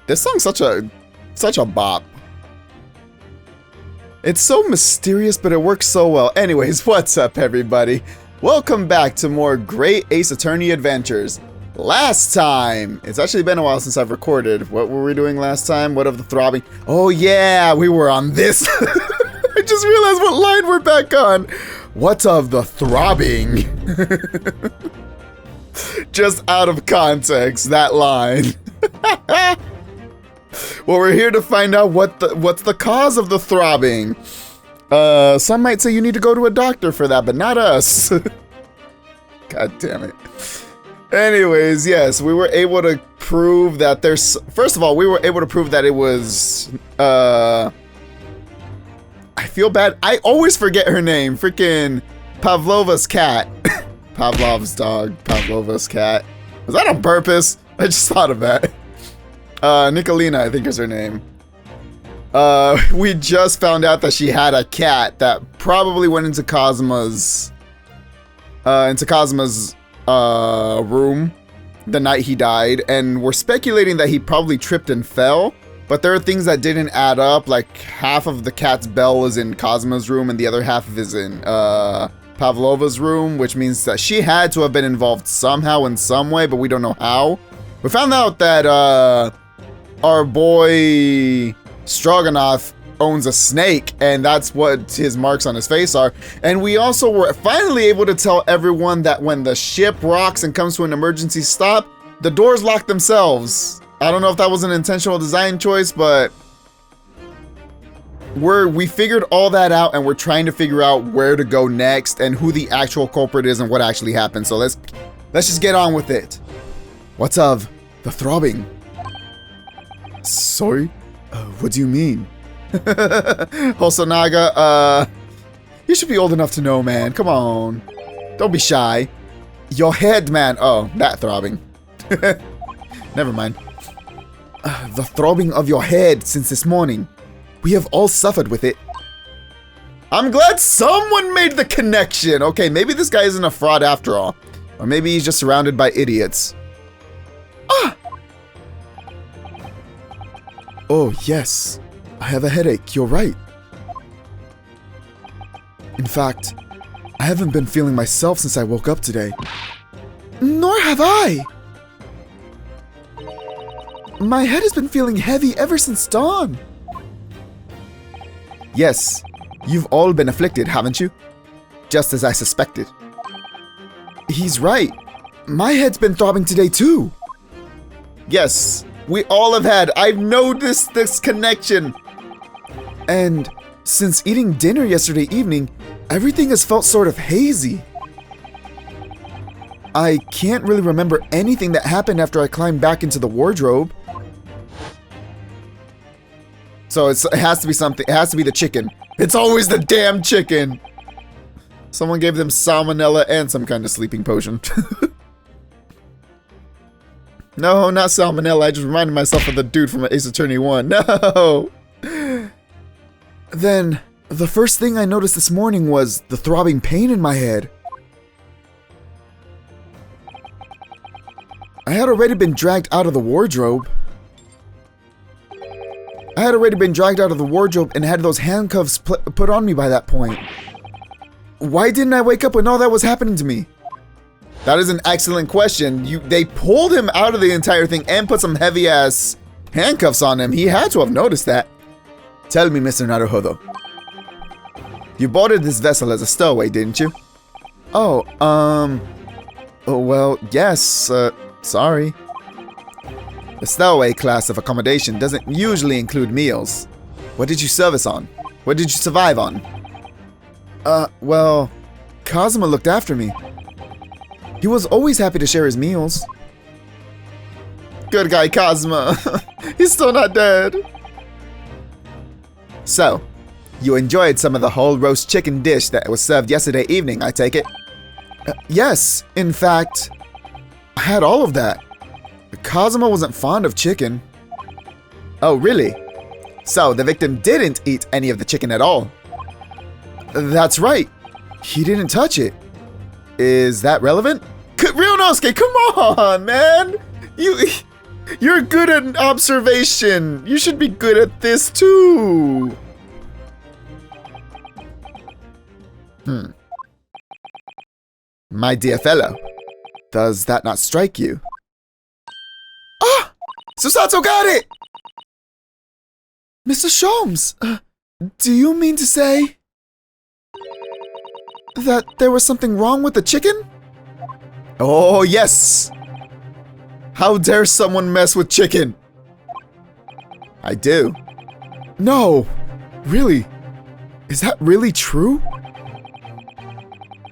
This song's such a bop. It's so mysterious, but it works so well. Anyways, what's up, everybody? Welcome back to more great Ace Attorney adventures. Last time, it's actually been a while since I've recorded. What were we doing last time? What of the throbbing? Oh yeah, we were on this. I just realized what line we're back on. What of the throbbing? Just out of context, that line. Well, we're here to find out what's the cause of the throbbing. Some might say you need to go to a doctor for that, but not us. God damn it. Anyways, yes, we were able to prove that there's... First of all, we were able to prove that it was... I feel bad. I always forget her name. Freaking Pavlova's cat. Pavlov's dog. Pavlova's cat. Was that on purpose? I just thought of that. Nicolina, I think is her name. We just found out that she had a cat that probably went into Cosmo's room the night he died, and we're speculating that he probably tripped and fell, but there are things that didn't add up, like half of the cat's bell is in Cosmo's room and the other half is in Pavlova's room, which means that she had to have been involved somehow in some way, but we don't know how. We found out that our boy Stroganoff owns a snake, and that's what his marks on his face are. And we also were finally able to tell everyone that when the ship rocks and comes to an emergency stop, the doors lock themselves. I don't know if that was an intentional design choice, but we figured all that out, and we're trying to figure out where to go next and who the actual culprit is and what actually happened. So let's just get on with it. What's of the throbbing? Sorry? What do you mean? Hosonaga, you should be old enough to know, man. Come on. Don't be shy. Your head, man. Oh, that throbbing. Never mind. The throbbing of your head since this morning. We have all suffered with it. I'm glad someone made the connection. Okay, maybe this guy isn't a fraud after all. Or maybe he's just surrounded by idiots. Ah! Oh, yes. I have a headache, you're right. In fact, I haven't been feeling myself since I woke up today. Nor have I! My head has been feeling heavy ever since dawn. Yes, you've all been afflicted, haven't you? Just as I suspected. He's right. My head's been throbbing today too. Yes, we all have had. I've noticed this connection. And since eating dinner yesterday evening, everything has felt sort of hazy. I can't really remember anything that happened after I climbed back into the wardrobe. So it has to be something. It has to be the chicken. It's always the damn chicken. Someone gave them salmonella and some kind of sleeping potion. No, not salmonella. I just reminded myself of the dude from Ace Attorney 1. No! Then, the first thing I noticed this morning was the throbbing pain in my head. I had already been dragged out of the wardrobe. And had those handcuffs put on me by that point. Why didn't I wake up when all that was happening to me? That is an excellent question. They pulled him out of the entire thing and put some heavy-ass handcuffs on him. He had to have noticed that. Tell me, Mr. Naruhodo. You boarded this vessel as a stowaway, didn't you? Oh, well, yes, sorry. The stowaway class of accommodation doesn't usually include meals. What did you service on? What did you survive on? Well, Cosmo looked after me. He was always happy to share his meals. Good guy, Cosmo. He's still not dead. So, you enjoyed some of the whole roast chicken dish that was served yesterday evening, I take it? Yes, in fact, I had all of that. Cosmo wasn't fond of chicken. Oh, really? So, the victim didn't eat any of the chicken at all? That's right. He didn't touch it. Is that relevant? Ryunosuke, come on, man! You're good at observation. You should be good at this too. My dear fellow, does that not strike you? Ah! Susato got it! Mr. Sholmes, do you mean to say that there was something wrong with the chicken? Oh, yes! How dare someone mess with chicken? I do. No! Really? Is that really true?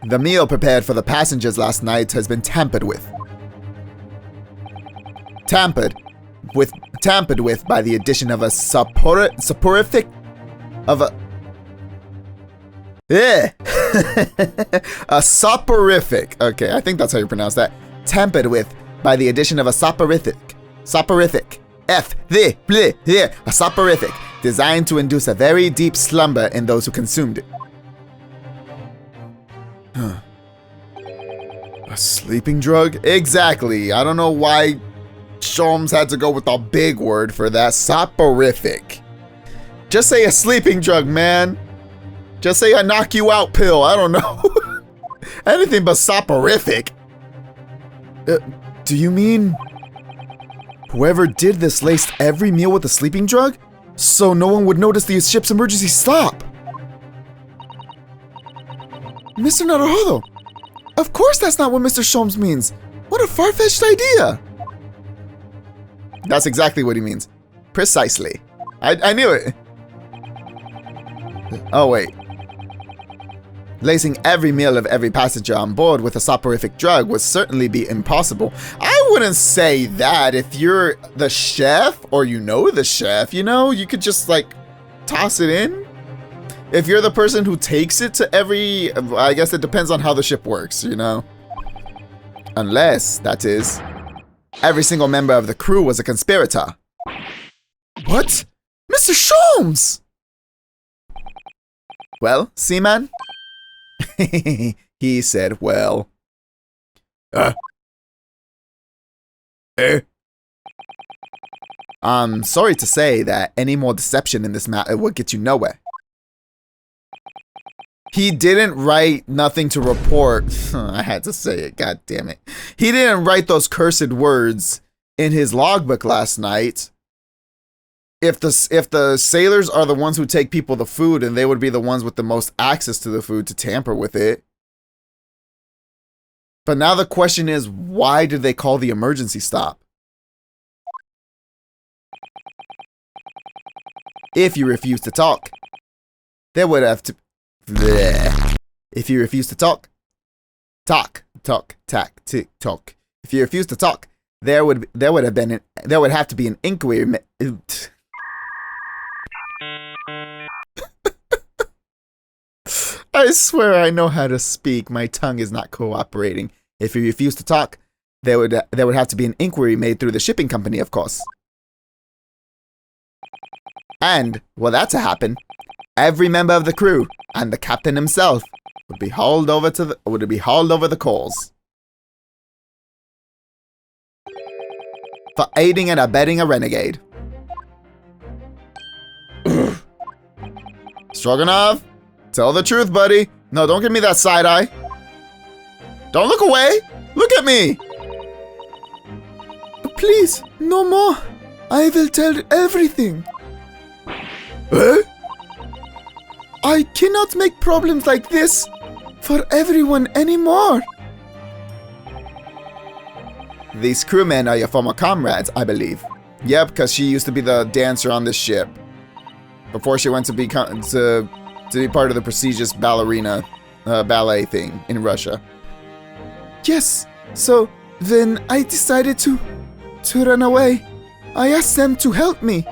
The meal prepared for the passengers last night has been tampered with. Tampered with by the addition of a soporific of a a soporific. Okay, I think that's how you pronounce that. Tampered with by the addition of a soporific. A soporific designed to induce a very deep slumber in those who consumed it. A sleeping drug? Exactly. I don't know why Sholmes had to go with a big word for that. Soporific. Just say a sleeping drug, man. Just say a knock you out pill. I don't know. Anything but soporific. Do you mean whoever did this laced every meal with a sleeping drug so no one would notice the ship's emergency stop? Mr. Naruhodo, of course that's not what Mr. Sholmes means. What a far-fetched idea. That's exactly what he means. Precisely. I knew it. Oh, wait. Lacing every meal of every passenger on board with a soporific drug would certainly be impossible. I wouldn't say that. If you're the chef, or you know the chef, you know, you could just, like, toss it in. If you're the person who takes it to every... I guess it depends on how the ship works, you know? Unless, that is, every single member of the crew was a conspirator. What? Mr. Sholmes! Well, seaman? He said, well. I'm sorry to say that any more deception in this matter would get you nowhere. He didn't write nothing to report. I had to say it, god damn it. He didn't write those cursed words in his logbook last night. If the sailors are the ones who take people the food, and they would be the ones with the most access to the food to tamper with it. But now the question is, why did they call the emergency stop? If you refuse to talk, there would have to... Bleh. If you refuse to talk, talk. If you refuse to talk, there would have to be an inquiry. I swear I know how to speak. My tongue is not cooperating. If you refuse to talk, there would have to be an inquiry made through the shipping company, of course. And, were that to happen, every member of the crew and the captain himself would be hauled over the coals for aiding and abetting a renegade. Stroganoff, tell the truth, buddy. No, don't give me that side eye. Don't look away. Look at me. Please, no more. I will tell everything. I cannot make problems like this for everyone anymore. These crewmen are your former comrades, I believe. Yep, because she used to be the dancer on this ship before she went to be part of the prestigious ballet thing in Russia. Yes, so then I decided to run away. I asked them to help me.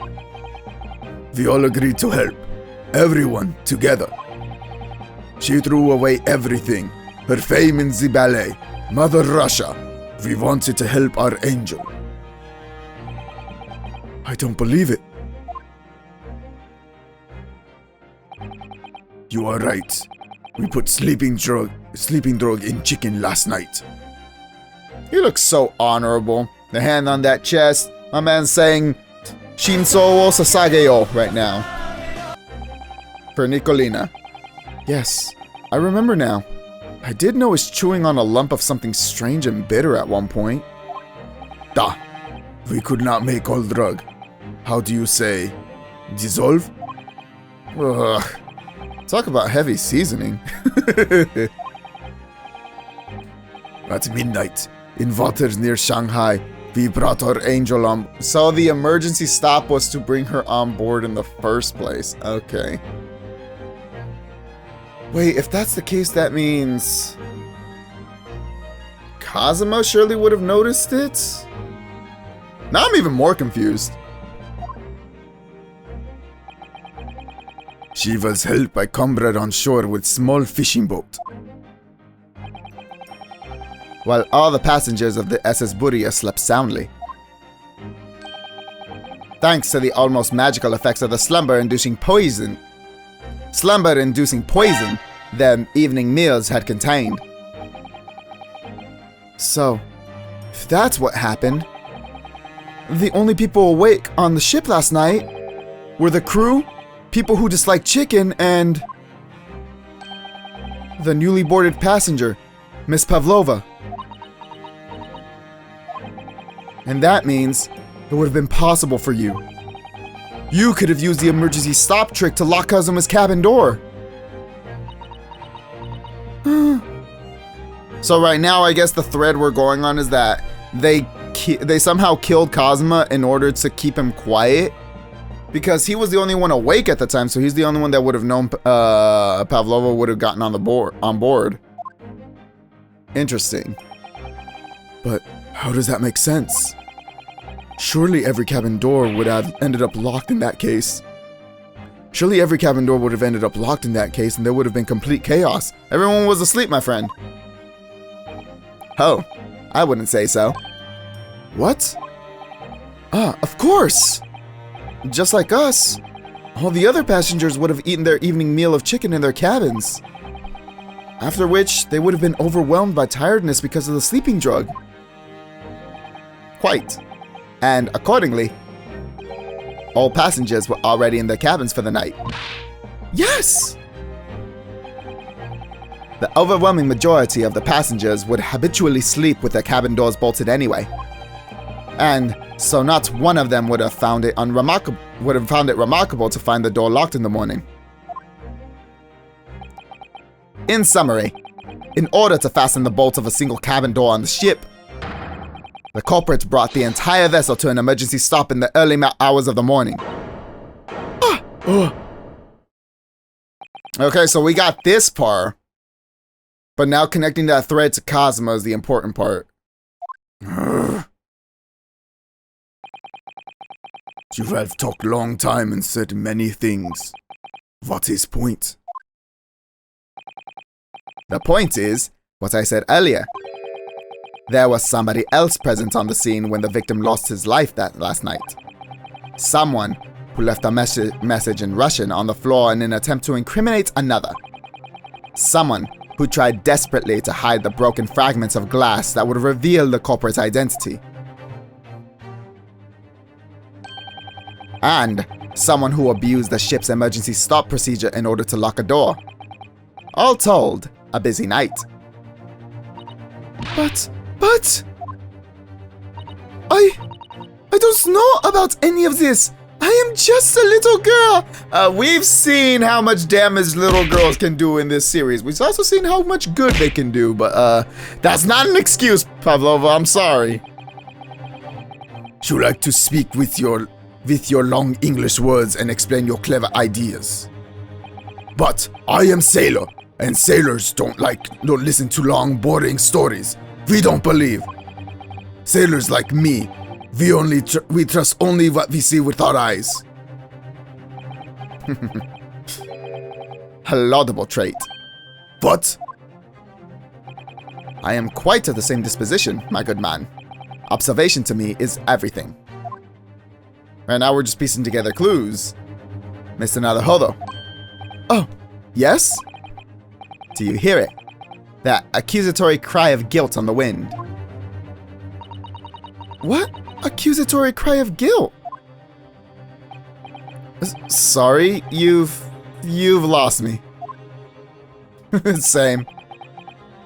We all agreed to help. Everyone together. She threw away everything. Her fame in the ballet. Mother Russia. We wanted to help our angel. I don't believe it. You are right. We put sleeping drug in chicken last night. He looks so honorable. The hand on that chest. My man's saying Shinso wo Sasageyo right now. For Nicolina. Yes, I remember now. I did notice chewing on a lump of something strange and bitter at one point. Da. We could not make all drug. How do you say? Dissolve? Ugh. Talk about heavy seasoning. At midnight, in waters near Shanghai, we brought our angel on. So the emergency stop was to bring her on board in the first place. Okay. Wait, if that's the case, that means Kazuma surely would have noticed it? Now I'm even more confused. She was helped by comrade on shore with small fishing boat. While all the passengers of the SS Buria slept soundly. Thanks to the almost magical effects of the slumber-inducing poison their evening meals had contained. So, if that's what happened, the only people awake on the ship last night were the crew, people who dislike chicken, and the newly boarded passenger, Miss Pavlova. And that means it would have been possible for you. You could have used the emergency stop trick to lock Kazuma's cabin door. So right now, I guess the thread we're going on is that they somehow killed Kazuma in order to keep him quiet. Because he was the only one awake at the time, so he's the only one that would have known Pavlova would have gotten on board. Interesting. But how does that make sense? Surely every cabin door would have ended up locked in that case. Surely every cabin door would have ended up locked in that case, and there would have been complete chaos. Everyone was asleep, my friend. Oh, I wouldn't say so. What? Ah, of course! Just like us, all the other passengers would have eaten their evening meal of chicken in their cabins. After which, they would have been overwhelmed by tiredness because of the sleeping drug. Quite. And accordingly, all passengers were already in their cabins for the night. Yes! The overwhelming majority of the passengers would habitually sleep with their cabin doors bolted anyway. And so not one of them would have found it remarkable to find the door locked in the morning. In summary, in order to fasten the bolts of a single cabin door on the ship, the culprits brought the entire vessel to an emergency stop in the early hours of the morning. Okay, so we got this part. But now connecting that thread to Kazuma is the important part. You have talked long time and said many things. What is point? The point is what I said earlier. There was somebody else present on the scene when the victim lost his life last night. Someone who left a message in Russian on the floor in an attempt to incriminate another. Someone who tried desperately to hide the broken fragments of glass that would reveal the culprit's identity. And someone who abused the ship's emergency stop procedure in order to lock a door. All told, a busy night. But... I don't know about any of this. I am just a little girl. We've seen how much damage little girls can do in this series. We've also seen how much good they can do, but that's not an excuse, Pavlova. I'm sorry. You like to speak with your long English words and explain your clever ideas. But I am sailor, and sailors don't listen to long, boring stories. We don't believe. Sailors like me, we trust only what we see with our eyes. A laudable trait. But I am quite of the same disposition, my good man. Observation to me is everything. Right now we're just piecing together clues. Mr. Naruhodo. Oh, yes? Do you hear it? That accusatory cry of guilt on the wind. What accusatory cry of guilt. Sorry, you've lost me. Same.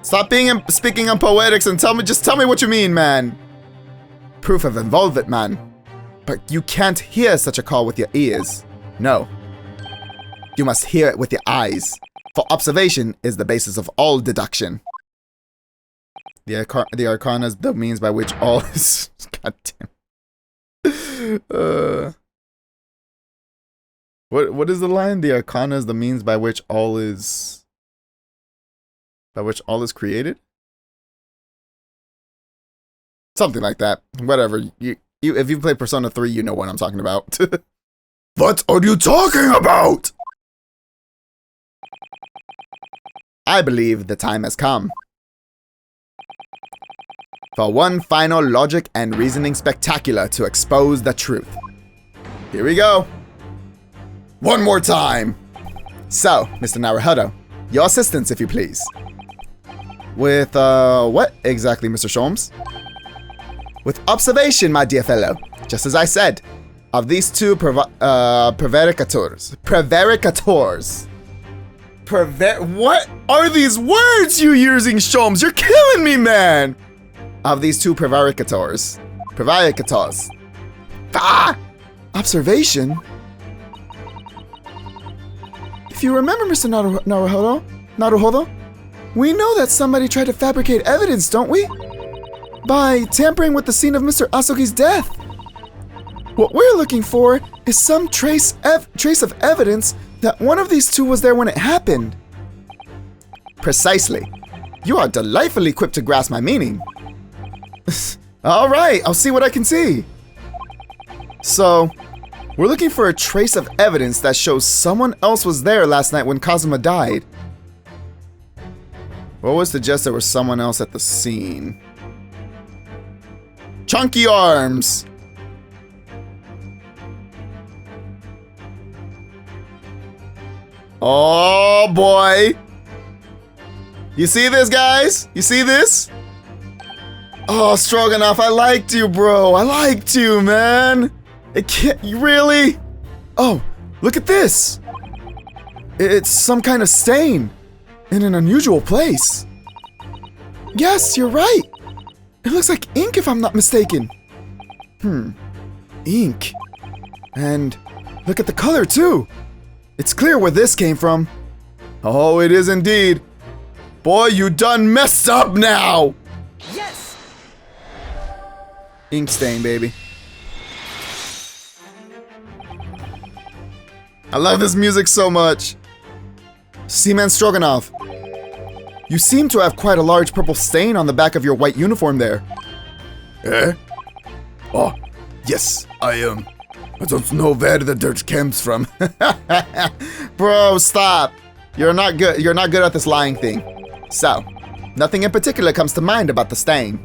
Stop speaking on poetics and just tell me what you mean, man. Proof of involvement, man. But you can't hear such a call with your ears. No. You must hear it with your eyes. For observation is the basis of all deduction. The arcana is the means by which all is... God damn. What is the line? The arcana is the means by which all is... By which all is created? Something like that. Whatever. If you play Persona 3, you know what I'm talking about. What are you talking about? I believe the time has come for one final logic and reasoning spectacular to expose the truth. Here we go. One more time. So, Mr. Naruhodo, your assistance, if you please. With, what exactly, Mr. Sholmes? With observation, my dear fellow. Just as I said, of these two prevaricators. What are these words you using, Sholmes? You're killing me, man! Of these two prevaricators. Ah! Observation? If you remember, Mr. Naruhodo, we know that somebody tried to fabricate evidence, don't we? By tampering with the scene of Mr. Asogi's death. What we're looking for is some trace of evidence that one of these two was there when it happened. Precisely. You are delightfully equipped to grasp my meaning. All right, I'll see what I can see. So, we're looking for a trace of evidence that shows someone else was there last night when Kazuma died. What would suggest there was someone else at the scene? Chunky arms! Oh boy! You see this, guys? You see this? Oh, Stroganoff, I liked you, bro. I liked you, man. It can't... Really? Oh, look at this. It's some kind of stain in an unusual place. Yes, you're right. It looks like ink, if I'm not mistaken. Ink. And look at the color, too. It's clear where this came from. Oh, it is indeed. Boy, you done messed up now. Yes. Ink stain, baby. I love this music so much. Seaman Stroganoff, you seem to have quite a large purple stain on the back of your white uniform there. Eh? Oh, yes, I am. I don't know where the dirt comes from. Bro, stop. You're not good. You're not good at this lying thing. So, nothing in particular comes to mind about the stain.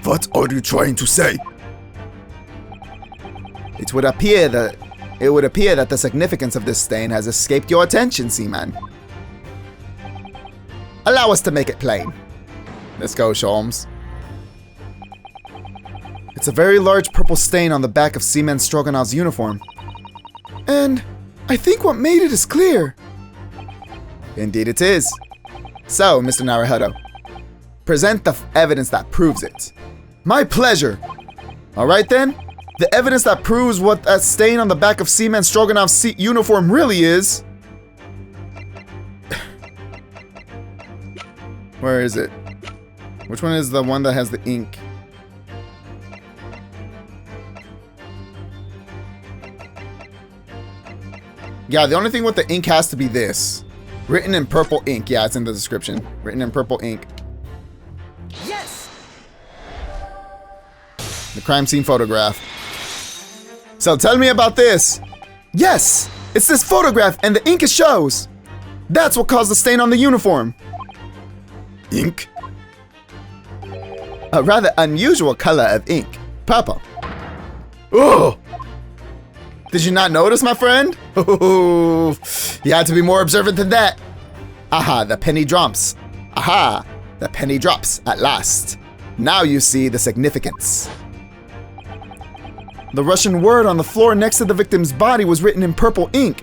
What are you trying to say? It would appear that the significance of this stain has escaped your attention, Seaman. Allow us to make it plain. Let's go, Sholmes. It's a very large purple stain on the back of Seaman Stroganoff's uniform. And I think what made it is clear. Indeed it is. So, Mr. Naruhodo, present the evidence that proves it. My pleasure. Alright then, the evidence that proves what that stain on the back of Seaman Stroganoff's uniform really is... Where is it? Which one is the one that has the ink? Yeah, the only thing with the ink has to be this. Written in purple ink. Yeah, it's in the description. Written in purple ink. Yes. The crime scene photograph. So tell me about this. Yes, it's this photograph and the ink it shows. That's what caused the stain on the uniform. Ink? A rather unusual color of ink. Purple. Ugh! Did you not notice, my friend? Ooh, you had to be more observant than that. Aha, the penny drops. Aha, the penny drops at last. Now you see the significance. The Russian word on the floor next to the victim's body was written in purple ink.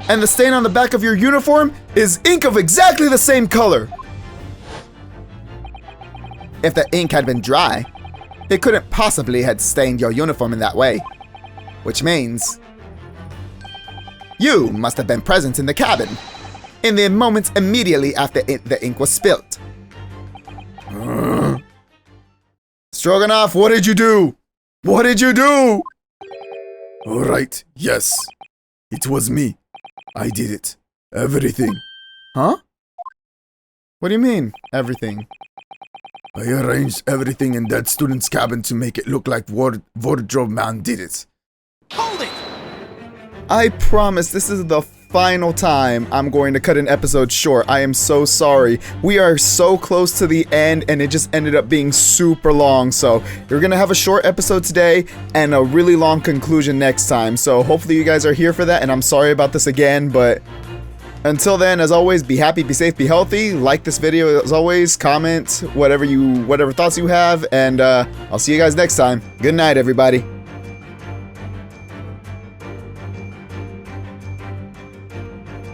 And the stain on the back of your uniform is ink of exactly the same color. If the ink had been dry, it couldn't possibly have stained your uniform in that way. Which means you must have been present in the cabin in the moments immediately after the ink was spilt. Stroganoff, what did you do? What did you do? All right, yes. It was me. I did it. Everything. Huh? What do you mean, everything? I arranged everything in that student's cabin to make it look like Wardrobe Man did it. Hold it! I promise this is the final time I'm going to cut an episode short. I am so sorry. We are so close to the end and it just ended up being super long. So you're going to have a short episode today and a really long conclusion next time. So hopefully you guys are here for that, and I'm sorry about this again, but until then, as always, be happy, be safe, be healthy. Like this video as always, comment whatever thoughts you have, and I'll see you guys next time. Good night, everybody.